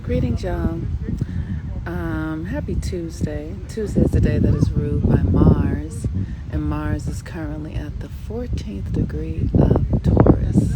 Greetings, y'all. Happy Tuesday. Tuesday is the day that is ruled by Mars, and Mars is currently at the 14th degree of Taurus.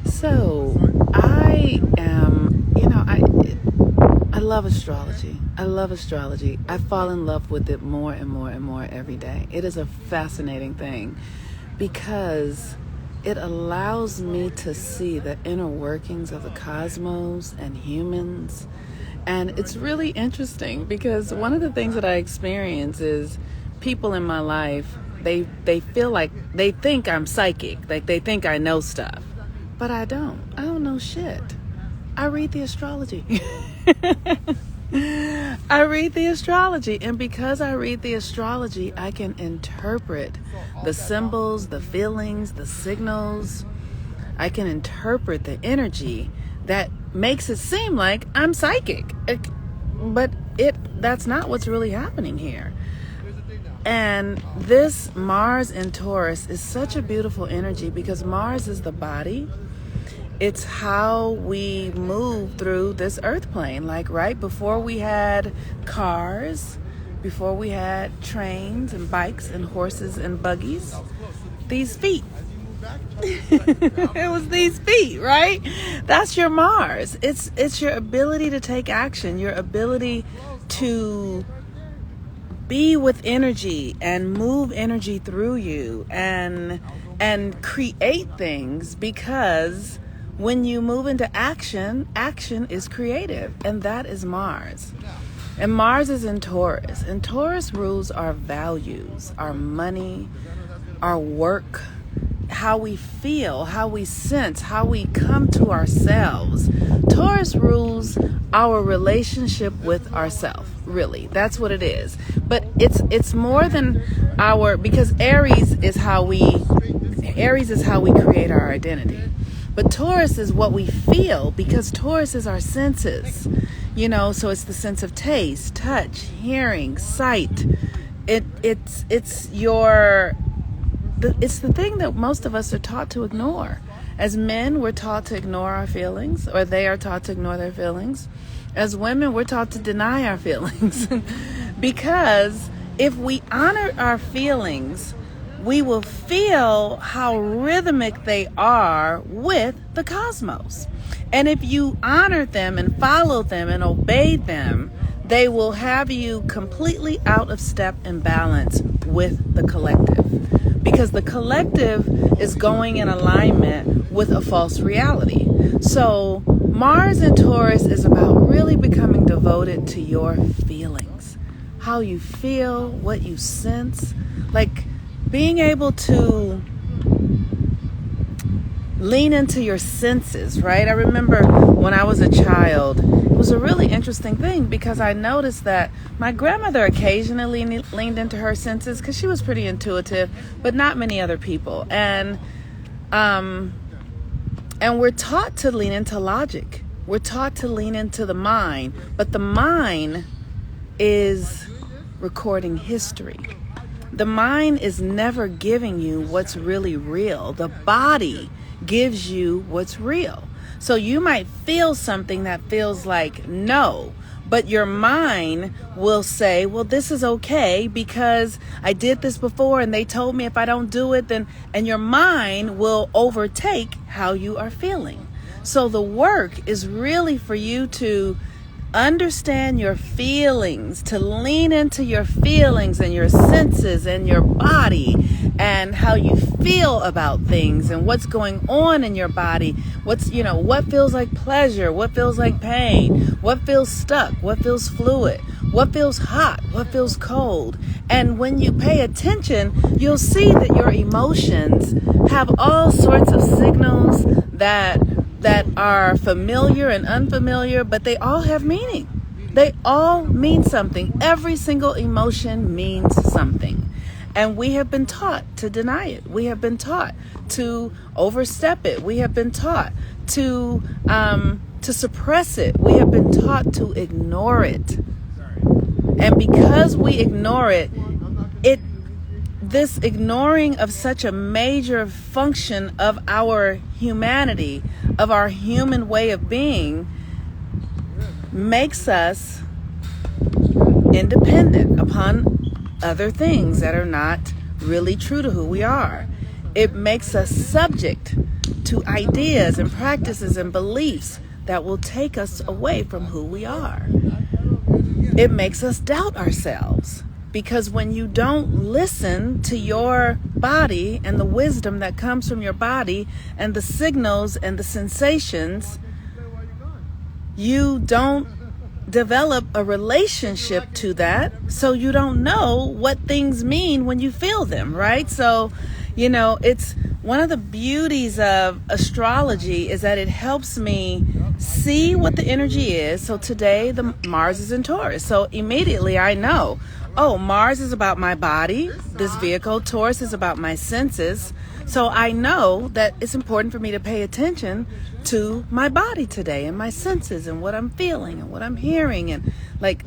So, I love astrology. I love astrology. I fall in love with it more and more and more every day. It is a fascinating thing because it allows me to see the inner workings of the cosmos and humans. And it's really interesting because one of the things that I experience is people in my life, they feel like they think I'm psychic, like they think I know stuff. But I don't. I don't know shit. I read the astrology. I read the astrology, and because I read the astrology, I can interpret the symbols, the feelings, the signals. I can interpret the energy that makes it seem like I'm psychic. But that's not what's really happening here. And this Mars in Taurus is such a beautiful energy because Mars is the body. It's how we move through this earth plane. Like right before we had cars, before we had trains and bikes and horses and buggies, these feet. It was these feet, right? That's your Mars. It's your ability to take action, your ability to be with energy and move energy through you and create things, because when you move into action, action is creative, and that is Mars. And Mars is in Taurus, and Taurus rules our values, our money, our work, how we feel, how we sense, how we come to ourselves. Taurus rules our relationship with ourselves, really. That's what it is. But it's more than because Aries is how we create our identity. But Taurus is what we feel, because Taurus is our senses. So it's the sense of taste, touch, hearing, sight. It's the thing that most of us are taught to ignore. As men, we're taught to ignore our feelings, or they are taught to ignore their feelings. As women, we're taught to deny our feelings. Because if we honor our feelings, we will feel how rhythmic they are with the cosmos. And if you honor them and follow them and obey them, they will have you completely out of step and balance with the collective. Because the collective is going in alignment with a false reality. So Mars in Taurus is about really becoming devoted to your feelings. How you feel, what you sense. Like being able to lean into your senses, right? I remember when I was a child, it was a really interesting thing because I noticed that my grandmother occasionally leaned into her senses because she was pretty intuitive, but not many other people. And we're taught to lean into logic. We're taught to lean into the mind, but the mind is recording history. The mind is never giving you what's really real. The body gives you what's real. So you might feel something that feels like no, but your mind will say, well, this is okay because I did this before and they told me if I don't do it, then, and your mind will overtake how you are feeling. So the work is really for you to understand your feelings, to lean into your feelings and your senses and your body and how you feel about things and what's going on in your body. What feels like pleasure, what feels like pain, what feels stuck, what feels fluid, what feels hot, what feels cold. And when you pay attention, you'll see that your emotions have all sorts of signals that are familiar and unfamiliar, but they all have meaning. They all mean something. Every single emotion means something. And we have been taught to deny it. We have been taught to overstep it. We have been taught to suppress it. We have been taught to ignore it. And because we ignore it, this ignoring of such a major function of our humanity, of our human way of being, makes us independent upon other things that are not really true to who we are. It makes us subject to ideas and practices and beliefs that will take us away from who we are. It makes us doubt ourselves, because when you don't listen to your body and the wisdom that comes from your body and the signals and the sensations, you don't develop a relationship to that, so you don't know what things mean when you feel them, right? So, it's one of the beauties of astrology is that it helps me see what the energy is. So today, the Mars is in Taurus. So immediately I know, Mars is about my body, this vehicle. Taurus is about my senses. So I know that it's important for me to pay attention to my body today and my senses and what I'm feeling and what I'm hearing, and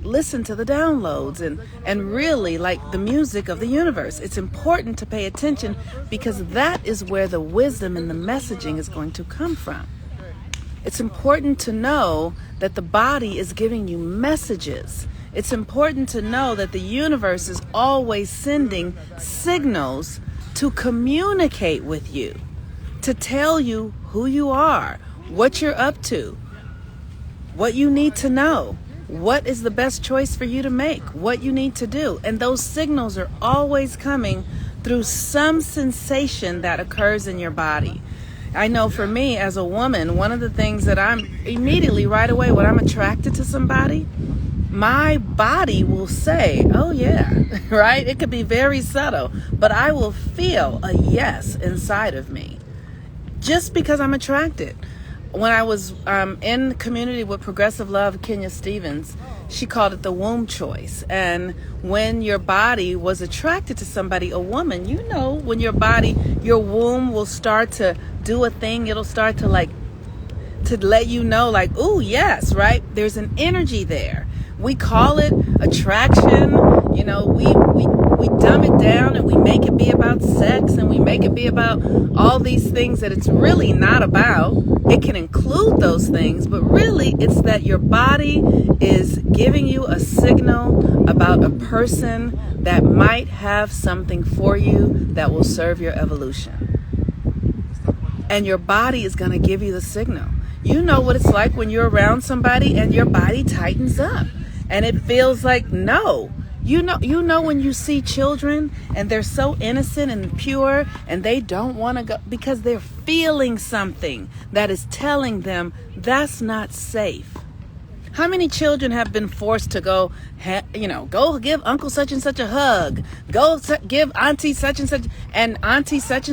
listen to the downloads and really the music of the universe. It's important to pay attention, because that is where the wisdom and the messaging is going to come from. It's important to know that the body is giving you messages. It's important to know that the universe is always sending signals to communicate with you, to tell you who you are, what you're up to, what you need to know, what is the best choice for you to make, what you need to do. And those signals are always coming through some sensation that occurs in your body. I know for me as a woman, one of the things that I'm immediately right away when I'm attracted to somebody, my body will say, oh yeah, right? It could be very subtle, but I will feel a yes inside of me just because I'm attracted. When I was in community with Progressive Love, Kenya Stevens, she called it the womb choice. And when your body was attracted to somebody, a woman, when your womb will start to do a thing, it'll start to let you know, ooh, yes, right? There's an energy there. We call it attraction. We dumb it down and we make it be about sex, and we make it be about all these things that it's really not about. It can include those things, but really it's that your body is giving you a signal about a person that might have something for you that will serve your evolution. And your body is going to give you the signal. You know what it's like when you're around somebody and your body tightens up and it feels like no. You know when you see children and they're so innocent and pure and they don't want to go because they're feeling something that is telling them that's not safe. How many children have been forced to go give Uncle such and such a hug, give Auntie such and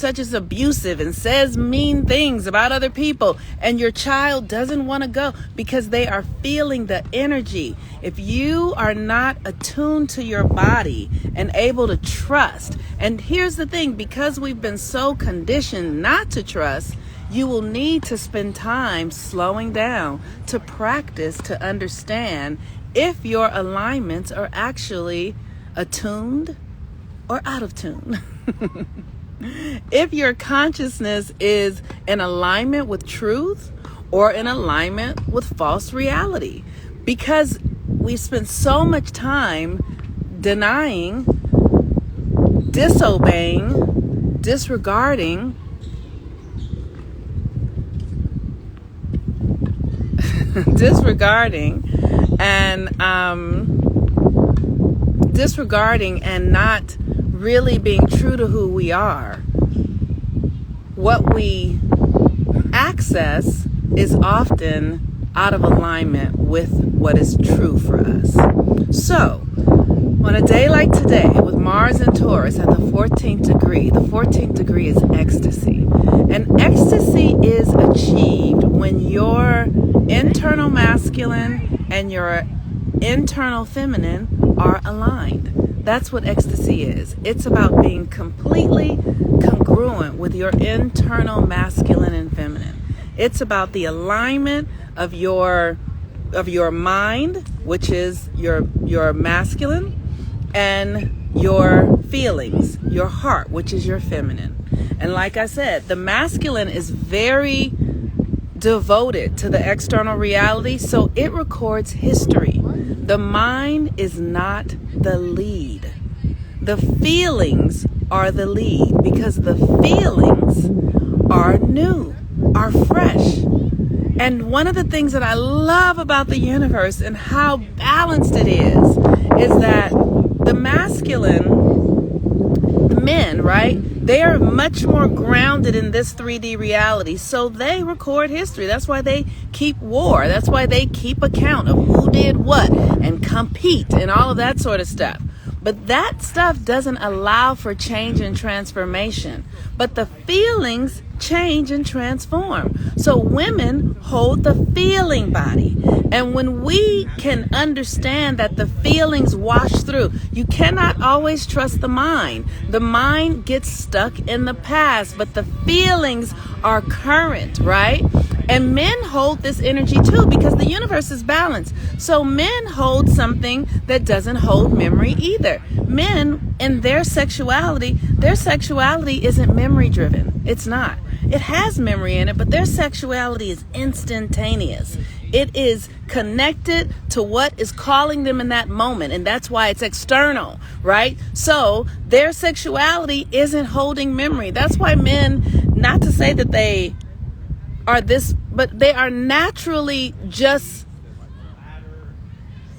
such is abusive and says mean things about other people, and your child doesn't want to go because they are feeling the energy. If you are not attuned to your body and able to trust, and here's the thing, because we've been so conditioned not to trust, you will need to spend time slowing down to practice to understand if your alignments are actually attuned or out of tune. If your consciousness is in alignment with truth or in alignment with false reality. Because we spend so much time denying, disobeying, disregarding, and not really being true to who we are. What we access is often out of alignment with what is true for us. So, on a day like today, with Mars and Taurus at the 14th degree is ecstasy. And ecstasy is achieved when your internal masculine and your internal feminine are aligned. That's what ecstasy is. It's about being completely congruent with your internal masculine and feminine. It's about the alignment of your mind, which is your masculine, and your feelings, your heart, which is your feminine. And like I said, the masculine is very devoted to the external reality, so it records history. The mind is not the lead. The feelings are the lead, because the feelings are new, are fresh. And one of the things that I love about the universe and how balanced it is that the masculine, the men, right? They are much more grounded in this 3D reality. So they record history. That's why they keep war. That's why they keep account of who did what and compete and all of that sort of stuff. But that stuff doesn't allow for change and transformation. But the feelings change and transform. So women hold the feeling body. And when we can understand that the feelings wash through, you cannot always trust the mind. The mind gets stuck in the past, but the feelings are current, right? And men hold this energy too, because the universe is balanced. So men hold something that doesn't hold memory either. Men, in their sexuality isn't memory driven. It's not. It has memory in it, but their sexuality is instantaneous. It is connected to what is calling them in that moment, and that's why it's external, right? So their sexuality isn't holding memory. That's why men, not to say that they are this, but they are naturally just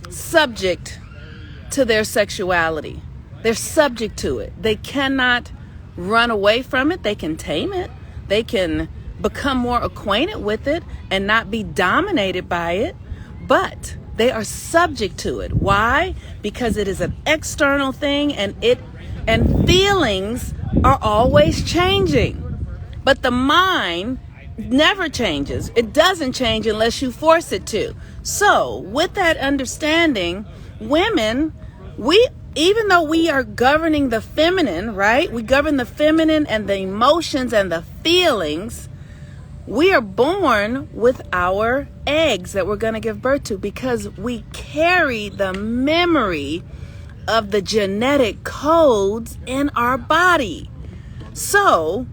subject to their sexuality. They're subject to it. They cannot run away from it. They can tame it. They can become more acquainted with it and not be dominated by it, but they are subject to it. Why? Because it is an external thing, and feelings are always changing. But the mind never changes. It doesn't change unless you force it to. So with that understanding, women, even though we are governing the feminine, right? We govern the feminine and the emotions and the feelings. We are born with our eggs that we're going to give birth to, because we carry the memory of the genetic codes in our body. So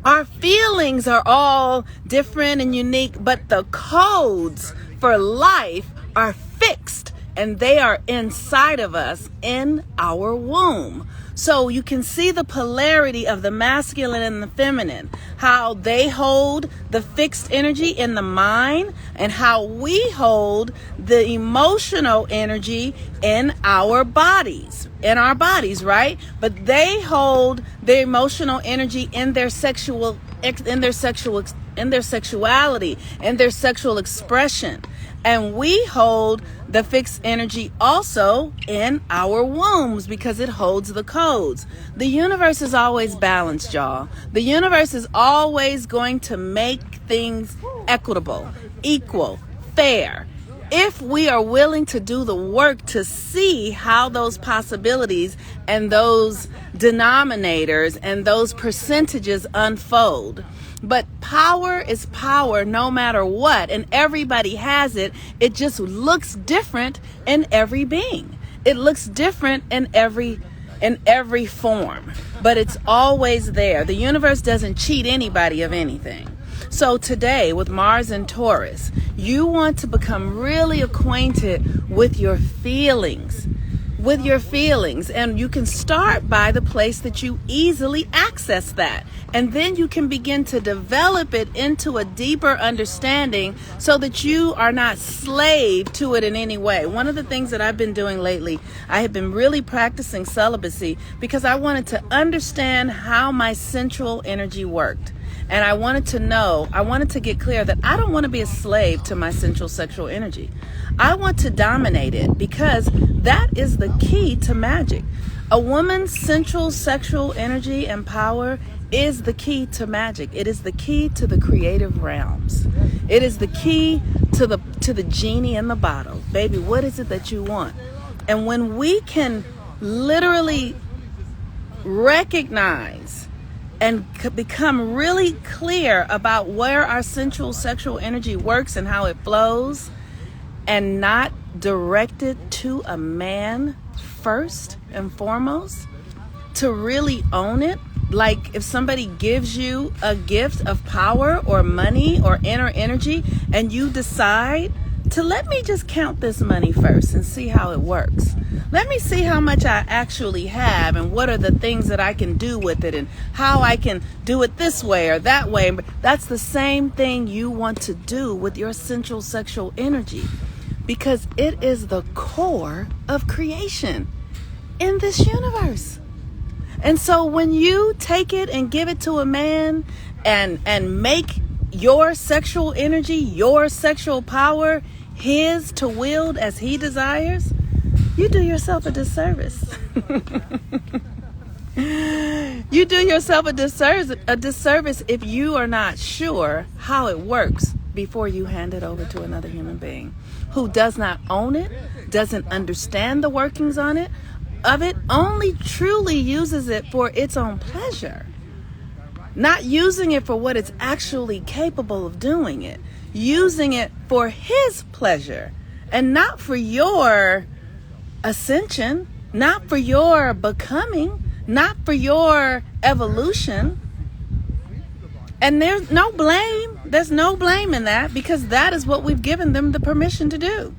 our feelings are all different and unique, but the codes for life are fixed, and they are inside of us in our womb. So you can see the polarity of the masculine and the feminine, how they hold the fixed energy in the mind and how we hold the emotional energy in our bodies, right? But they hold the emotional energy in their sexuality, in their sexual expression. And we hold the fixed energy also in our wombs, because it holds the codes. The universe is always balanced, y'all. The universe is always going to make things equitable, equal, fair, if we are willing to do the work to see how those possibilities and those denominators and those percentages unfold. But power is power no matter what, and everybody has it. It just looks different in every being. It looks different in every form, but it's always there. The universe doesn't cheat anybody of anything. So today, with Mars and Taurus, you want to become really acquainted with your feelings. And you can start by the place that you easily access that. And then you can begin to develop it into a deeper understanding so that you are not slave to it in any way. One of the things that I've been doing lately, I have been really practicing celibacy because I wanted to understand how my central energy worked. And I wanted to get clear that I don't want to be a slave to my central sexual energy. I want to dominate it, because that is the key to magic. A woman's central sexual energy and power is the key to magic. It is the key to the creative realms. It is the key to the genie in the bottle. Baby, what is it that you want? And when we can literally recognize and become really clear about where our central sexual energy works and how it flows, and not direct it to a man first and foremost, to really own it, like if somebody gives you a gift of power or money or inner energy, and you decide to let me just count this money first and see how it works. Let me see how much I actually have and what are the things that I can do with it and how I can do it this way or that way. But that's the same thing you want to do with your sensual sexual energy, because it is the core of creation in this universe. And so when you take it and give it to a man and make your sexual energy, your sexual power, his to wield as he desires, you do yourself a disservice. You do yourself a disservice if you are not sure how it works before you hand it over to another human being who does not own it, doesn't understand the workings of it, only truly uses it for its own pleasure. Not using it for what it's actually capable of doing it. Using it for his pleasure and not for your ascension, not for your becoming, not for your evolution. And there's no blame. There's no blame in that, because that is what we've given them the permission to do.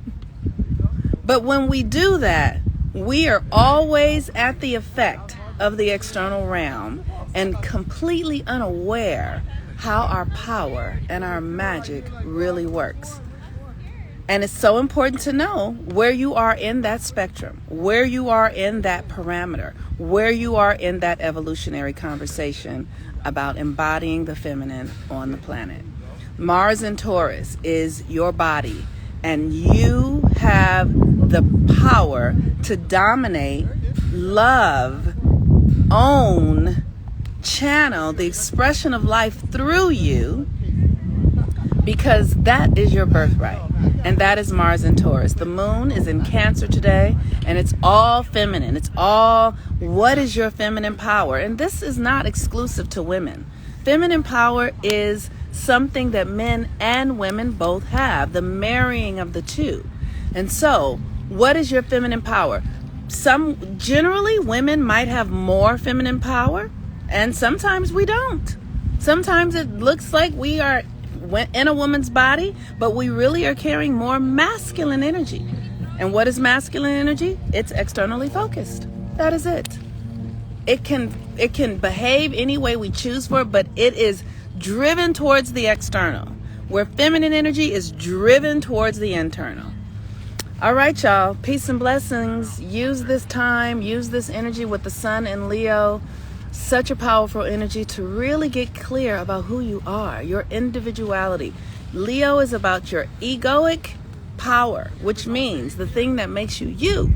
But when we do that, we are always at the effect of the external realm and completely unaware how our power and our magic really works. And it's so important to know where you are in that spectrum, where you are in that parameter, where you are in that evolutionary conversation about embodying the feminine on the planet. Mars in Taurus is your body, and you have the power to dominate, love, own, channel the expression of life through you, because that is your birthright. And that is Mars in Taurus. The moon is in Cancer today, and it's all feminine. It's all, what is your feminine power? And this is not exclusive to women. Feminine power is something that men and women both have, the marrying of the two. And so, what is your feminine power? Generally, women might have more feminine power, and sometimes we don't. Sometimes it looks like we are in a woman's body, but we really are carrying more masculine energy. And what is masculine energy? It's externally focused. That is it. It can behave any way we choose for it, but it is driven towards the external, where feminine energy is driven towards the internal. All right, y'all. Peace and blessings. Use this time, use this energy with the sun in Leo. Such a powerful energy to really get clear about who you are, your individuality. Leo is about your egoic power, which means the thing that makes you you,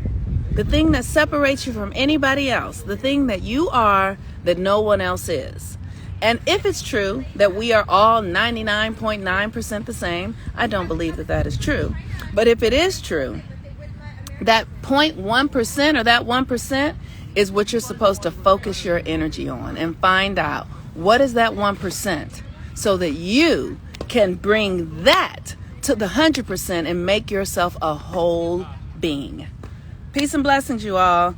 the thing that separates you from anybody else, the thing that you are that no one else is. And if it's true that we are all 99.9% the same, I don't believe that that is true. But if it is true, that 0.1% or that 1% is what you're supposed to focus your energy on and find out what is that 1%, so that you can bring that to the 100% and make yourself a whole being. Peace and blessings, you all.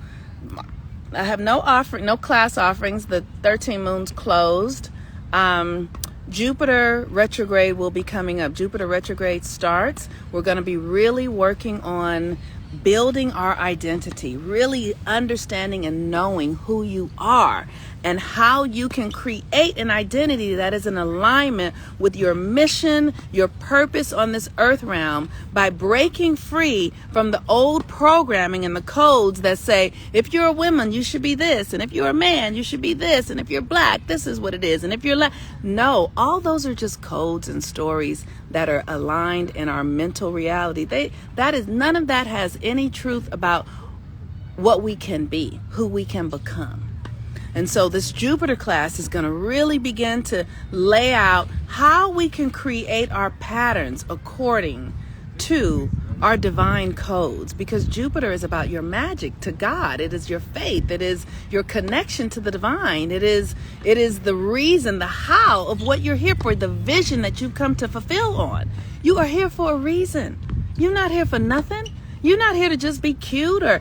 I have no class offerings. The 13 moons closed. Jupiter retrograde will be coming up. Jupiter retrograde starts. We're going to be really working on building our identity, really understanding and knowing who you are and how you can create an identity that is in alignment with your mission, your purpose on this earth realm, by breaking free from the old programming and the codes that say, if you're a woman, you should be this, and if you're a man, you should be this, and if you're black, this is what it is, and if you're no, all those are just codes and stories that are aligned in our mental reality. None of that has any truth about what we can be, who we can become. And so this Jupiter class is going to really begin to lay out how we can create our patterns according to our divine codes, because Jupiter is about your magic to God. It is your faith. It is your connection to the divine. It is the reason, the how of what you're here for, the vision that you've come to fulfill on. You are here for a reason. You're not here for nothing. You're not here to just be cute or,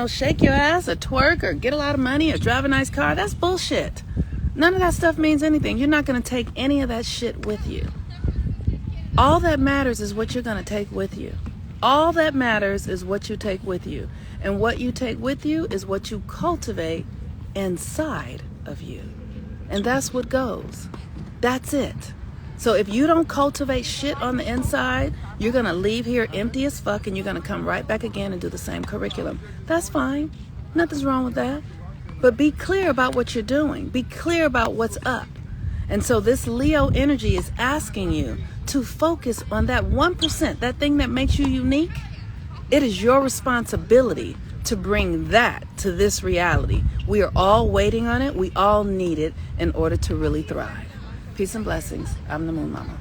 shake your ass or twerk or get a lot of money or drive a nice car. That's bullshit. None of that stuff means anything. You're not going to take any of that shit with you. All that matters is what you're going to take with you. All that matters is what you take with you. And what you take with you is what you cultivate inside of you. And that's what goes. That's it. So if you don't cultivate shit on the inside, you're going to leave here empty as fuck and you're going to come right back again and do the same curriculum. That's fine. Nothing's wrong with that. But be clear about what you're doing. Be clear about what's up. And so this Leo energy is asking you to focus on that 1%, that thing that makes you unique. It is your responsibility to bring that to this reality. We are all waiting on it. We all need it in order to really thrive. Peace and blessings. I'm the Moon Mama.